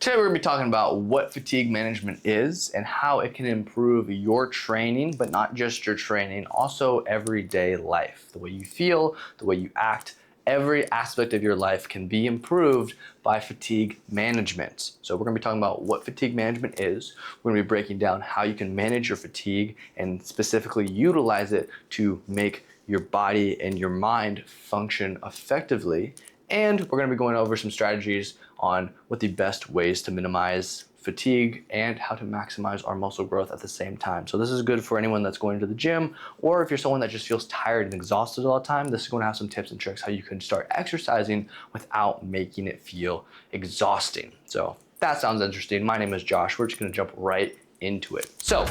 Today we're going to be talking about what fatigue management is and how it can improve your training, but not just your training, also everyday life. The way you feel, the way you act, every aspect of your life can be improved by fatigue management. So we're going to be talking about what fatigue management is. We're going to be breaking down how you can manage your fatigue and specifically utilize it to make your body and your mind function effectively. And we're going to be going over some strategies on what the best ways to minimize fatigue and how to maximize our muscle growth at the same time. So this is good for anyone that's going to the gym, or if you're someone that just feels tired and exhausted all the time, this is going to have some tips and tricks how you can start exercising without making it feel exhausting. So if that sounds interesting. My name is Josh. We're just going to jump right into it. So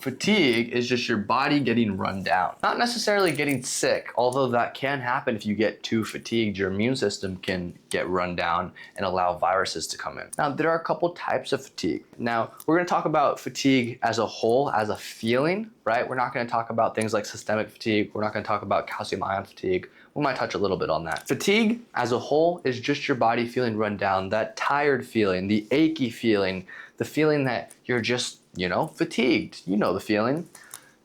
fatigue is just your body getting run down. Not necessarily getting sick, although that can happen if you get too fatigued. Your immune system can get run down and allow viruses to come in. Now, there are a couple types of fatigue. Now, we're gonna talk about fatigue as a whole, as a feeling, right? We're not gonna talk about things like systemic fatigue. We're not gonna talk about calcium ion fatigue. We might touch a little bit on that. Fatigue as a whole is just your body feeling run down, that tired feeling, the achy feeling, the feeling that you're just, fatigued. You know the feeling.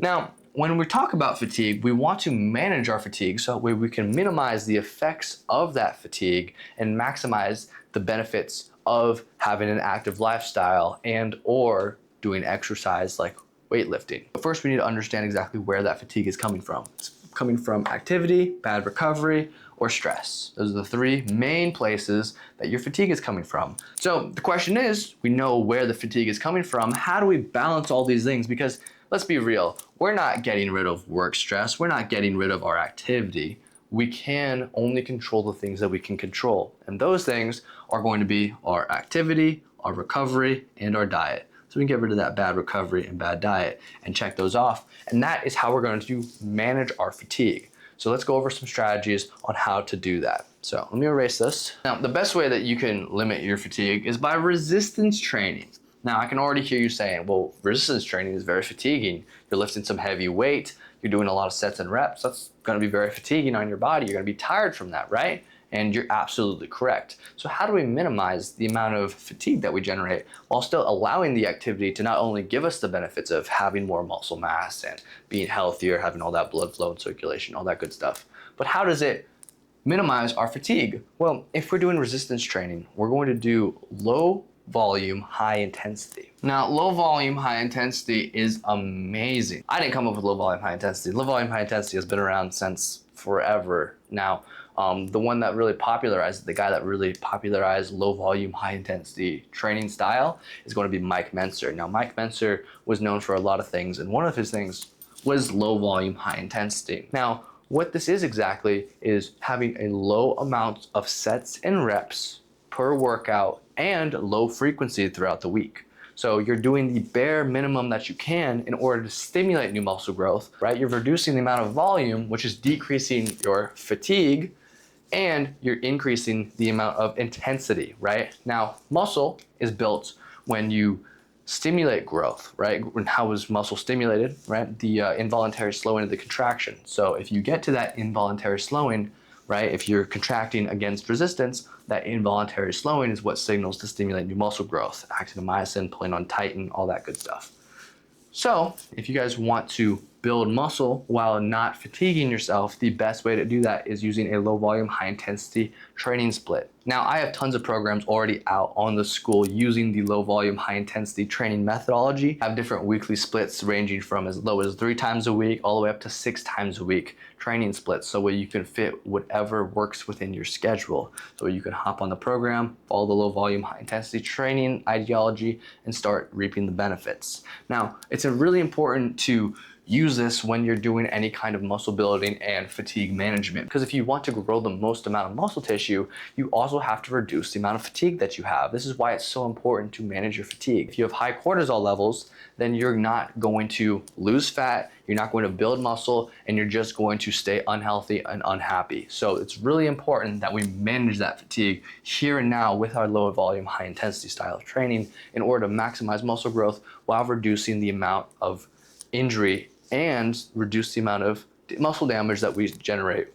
Now, when we talk about fatigue, we want to manage our fatigue so that way we can minimize the effects of that fatigue and maximize the benefits of having an active lifestyle and or doing exercise like weightlifting. But first, we need to understand exactly where that fatigue is coming from. It's coming from activity, bad recovery, or stress. Those are the three main places that your fatigue is coming from. So the question is, we know where the fatigue is coming from. How do we balance all these things? Because let's be real, we're not getting rid of work stress. We're not getting rid of our activity. We can only control the things that we can control. And those things are going to be our activity, our recovery, and our diet. So we can get rid of that bad recovery and bad diet and check those off. And that is how we're going to manage our fatigue. So let's go over some strategies on how to do that. So let me erase this. Now, the best way that you can limit your fatigue is by resistance training. Now, I can already hear you saying, well, resistance training is very fatiguing. You're lifting some heavy weight. You're doing a lot of sets and reps. That's going to be very fatiguing on your body. You're going to be tired from that, right? And you're absolutely correct. So how do we minimize the amount of fatigue that we generate while still allowing the activity to not only give us the benefits of having more muscle mass and being healthier, having all that blood flow and circulation, all that good stuff, but how does it minimize our fatigue? Well, if we're doing resistance training, we're going to do low volume, high intensity. Now, low volume, high intensity is amazing. I didn't come up with low volume, high intensity. Low volume, high intensity has been around since forever now. The one that really popularized, the guy that really popularized low volume, high intensity training style is going to be Mike Mentzer. Now, Mike Mentzer was known for a lot of things, and one of his things was low volume, high intensity. Now, what this is exactly is having a low amount of sets and reps per workout and low frequency throughout the week. So you're doing the bare minimum that you can in order to stimulate new muscle growth, right? You're reducing the amount of volume, which is decreasing your fatigue, and you're increasing the amount of intensity, right? Now, muscle is built when you stimulate growth, right? And how is muscle stimulated, right? The involuntary slowing of the contraction. So if you get to that involuntary slowing, right? If you're contracting against resistance, that involuntary slowing is what signals to stimulate new muscle growth, actin-myosin, pulling on titin, all that good stuff. So if you guys want to build muscle while not fatiguing yourself, the best way to do that is using a low volume, high intensity training split. Now, I have tons of programs already out on the school using the low volume, high intensity training methodology. I have different weekly splits ranging from as low as 3 times a week all the way up to 6 times a week training splits, so where you can fit whatever works within your schedule. So you can hop on the program, follow the low volume, high intensity training ideology, and start reaping the benefits. Now, it's really important to use this when you're doing any kind of muscle building and fatigue management. Because if you want to grow the most amount of muscle tissue, you also have to reduce the amount of fatigue that you have. This is why it's so important to manage your fatigue. If you have high cortisol levels, then you're not going to lose fat, you're not going to build muscle, and you're just going to stay unhealthy and unhappy. So it's really important that we manage that fatigue here and now with our low volume, high intensity style of training in order to maximize muscle growth while reducing the amount of injury and reduce the amount of muscle damage that we generate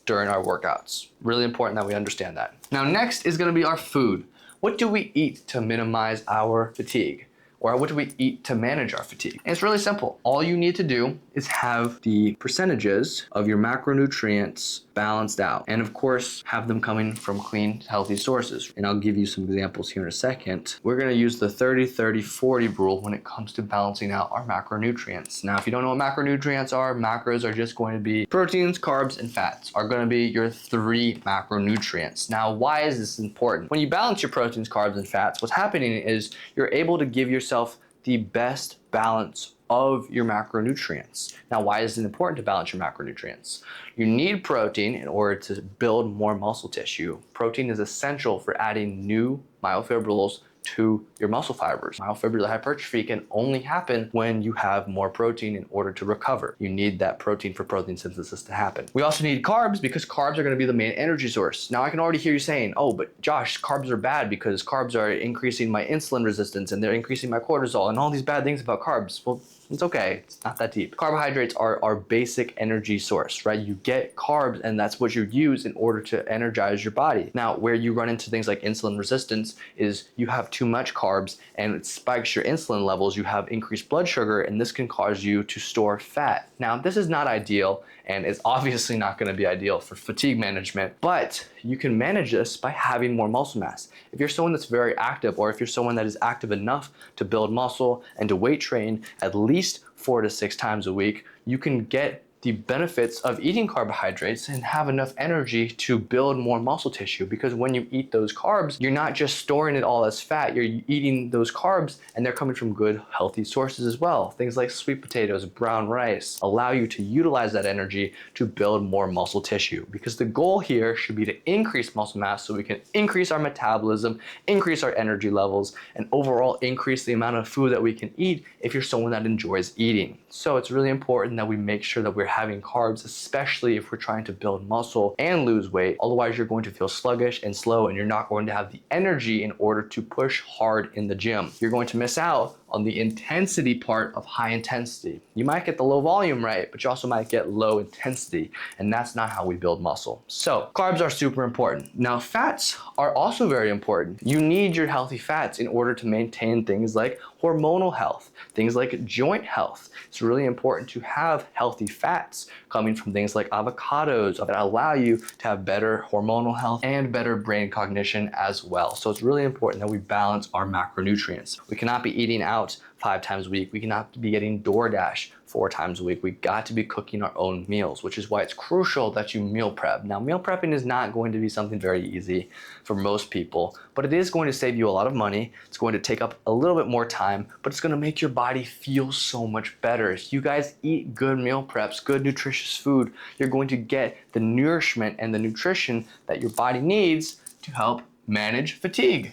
during our workouts. Really important that we understand that. Now, next is gonna be our food. What do we eat to minimize our fatigue? Or what do we eat to manage our fatigue? And it's really simple. All you need to do is have the percentages of your macronutrients balanced out. And of course, have them coming from clean, healthy sources. And I'll give you some examples here in a second. We're gonna use the 30-30-40 rule when it comes to balancing out our macronutrients. Now, if you don't know what macronutrients are, macros are just going to be proteins, carbs, and fats are gonna be your 3 macronutrients. Now, why is this important? When you balance your proteins, carbs, and fats, what's happening is you're able to give yourself the best balance of your macronutrients. Now, why is it important to balance your macronutrients? You need protein in order to build more muscle tissue. Protein is essential for adding new myofibrils to your muscle fibers. Myofibrillar hypertrophy can only happen when you have more protein in order to recover. You need that protein for protein synthesis to happen. We also need carbs because carbs are gonna be the main energy source. Now, I can already hear you saying, oh, but Josh, carbs are bad because carbs are increasing my insulin resistance and they're increasing my cortisol and all these bad things about carbs. Well, it's okay, it's not that deep. Carbohydrates are our basic energy source, right? You get carbs and that's what you use in order to energize your body. Now, where you run into things like insulin resistance is you have too much carbs and it spikes your insulin levels, you have increased blood sugar, and this can cause you to store fat. Now, this is not ideal and it's obviously not gonna be ideal for fatigue management, but you can manage this by having more muscle mass. If you're someone that's very active, or if you're someone that is active enough to build muscle and to weight train at least 4 to 6 times a week, you can get the benefits of eating carbohydrates and have enough energy to build more muscle tissue, because when you eat those carbs, you're not just storing it all as fat, you're eating those carbs and they're coming from good, healthy sources as well. Things like sweet potatoes, brown rice allow you to utilize that energy to build more muscle tissue, because the goal here should be to increase muscle mass so we can increase our metabolism, increase our energy levels, and overall increase the amount of food that we can eat if you're someone that enjoys eating. So it's really important that we make sure that we're having carbs, especially if we're trying to build muscle and lose weight. Otherwise, you're going to feel sluggish and slow, and you're not going to have the energy in order to push hard in the gym. You're going to miss out on the intensity part of high intensity. You might get the low volume right, but you also might get low intensity, and that's not how we build muscle. So carbs are super important. Now, fats are also very important. You need your healthy fats in order to maintain things like hormonal health, things like joint health. It's really important to have healthy fats coming from things like avocados that allow you to have better hormonal health and better brain cognition as well. So it's really important that we balance our macronutrients. We cannot be eating out 5 times a week. We cannot be getting DoorDash 4 times a week. We got to be cooking our own meals, which is why it's crucial that you meal prep. Now, meal prepping is not going to be something very easy for most people, but it is going to save you a lot of money. It's going to take up a little bit more time, but it's going to make your body feel so much better. If you guys eat good meal preps, good nutritious food, you're going to get the nourishment and the nutrition that your body needs to help manage fatigue.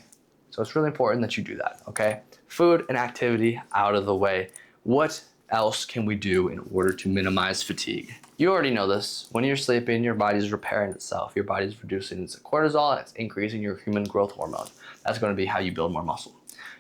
So it's really important that you do that, okay? Food and activity out of the way. What else can we do in order to minimize fatigue? You already know this. When you're sleeping, your body's repairing itself. Your body's reducing its cortisol and it's increasing your human growth hormone. That's going to be how you build more muscle.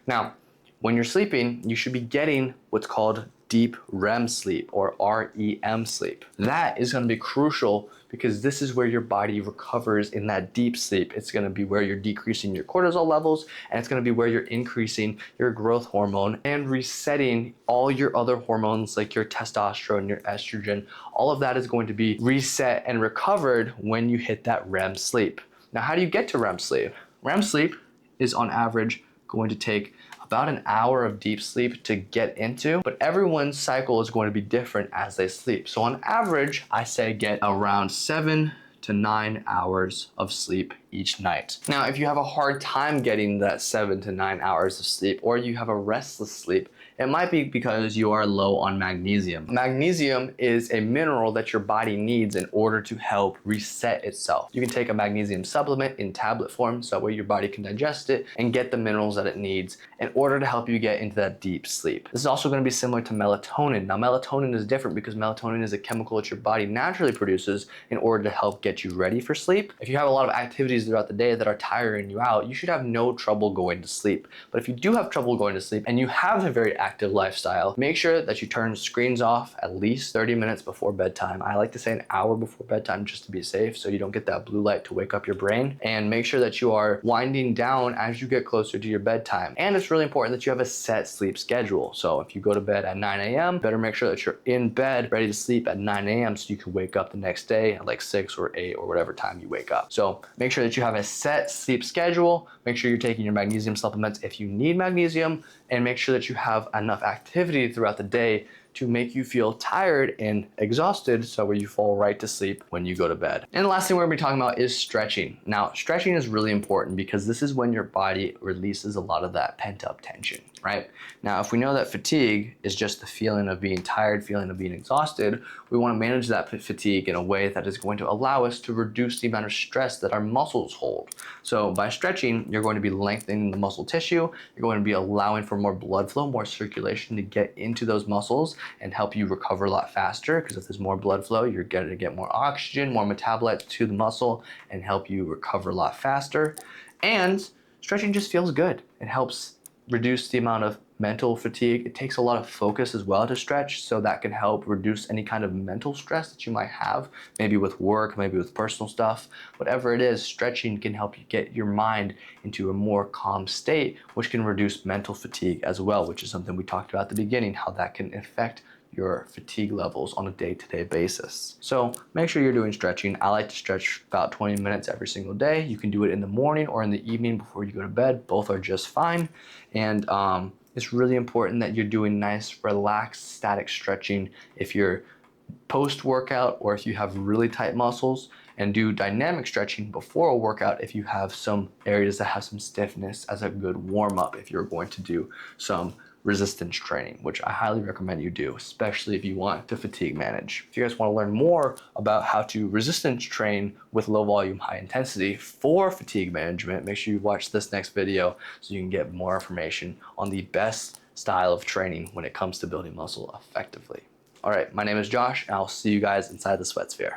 Now, when you're sleeping, you should be getting what's called deep REM sleep, or REM sleep. That is going to be crucial because this is where your body recovers in that deep sleep. It's going to be where you're decreasing your cortisol levels, and it's going to be where you're increasing your growth hormone and resetting all your other hormones like your testosterone, your estrogen. All of that is going to be reset and recovered when you hit that REM sleep. Now, how do you get to REM sleep? REM sleep is on average going to take about an hour of deep sleep to get into, but everyone's cycle is going to be different as they sleep. So on average, I say get around 7 to 9 hours of sleep each night. Now, if you have a hard time getting that 7 to 9 hours of sleep, or you have a restless sleep, it might be because you are low on magnesium. Magnesium is a mineral that your body needs in order to help reset itself. You can take a magnesium supplement in tablet form, so that way your body can digest it and get the minerals that it needs in order to help you get into that deep sleep. This is also going to be similar to melatonin. Now, melatonin is different because melatonin is a chemical that your body naturally produces in order to help get you ready for sleep. If you have a lot of activities throughout the day that are tiring you out, you should have no trouble going to sleep. But if you do have trouble going to sleep and you have a very active lifestyle, make sure that you turn screens off at least 30 minutes before bedtime. I like to say an hour before bedtime just to be safe so you don't get that blue light to wake up your brain. And make sure that you are winding down as you get closer to your bedtime. And it's really important that you have a set sleep schedule. So if you go to bed at 9 a.m., better make sure that you're in bed ready to sleep at 9 a.m. so you can wake up the next day at like 6 or 8 or whatever time you wake up. So make sure that you have a set sleep schedule. Make sure you're taking your magnesium supplements if you need magnesium, and make sure that you have enough activity throughout the day to make you feel tired and exhausted so where you fall right to sleep when you go to bed. And the last thing we're gonna be talking about is stretching. Now, stretching is really important because this is when your body releases a lot of that pent up tension, right? Now, if we know that fatigue is just the feeling of being tired, feeling of being exhausted, we wanna manage that fatigue in a way that is going to allow us to reduce the amount of stress that our muscles hold. So by stretching, you're going to be lengthening the muscle tissue, you're going to be allowing for more blood flow, more circulation to get into those muscles and help you recover a lot faster, because if there's more blood flow, you're going to get more oxygen, more metabolites to the muscle and help you recover a lot faster. And stretching just feels good. It helps reduce the amount of mental fatigue. It takes a lot of focus as well to stretch, so that can help reduce any kind of mental stress that you might have, maybe with work, maybe with personal stuff. Whatever it is, stretching can help you get your mind into a more calm state, which can reduce mental fatigue as well, which is something we talked about at the beginning, how that can affect your fatigue levels on a day-to-day basis. So make sure you're doing stretching. I like to stretch about 20 minutes every single day. You can do it in the morning or in the evening before you go to bed. Both are just fine. And it's really important that you're doing nice, relaxed, static stretching if you're post-workout or if you have really tight muscles, and do dynamic stretching before a workout if you have some areas that have some stiffness as a good warm-up if you're going to do some resistance training, which I highly recommend you do, especially if you want to fatigue manage. If you guys want to learn more about how to resistance train with low volume, high intensity for fatigue management, make sure you watch this next video so you can get more information on the best style of training when it comes to building muscle effectively. All right, my name is Josh, and I'll see you guys inside the SweatSphere.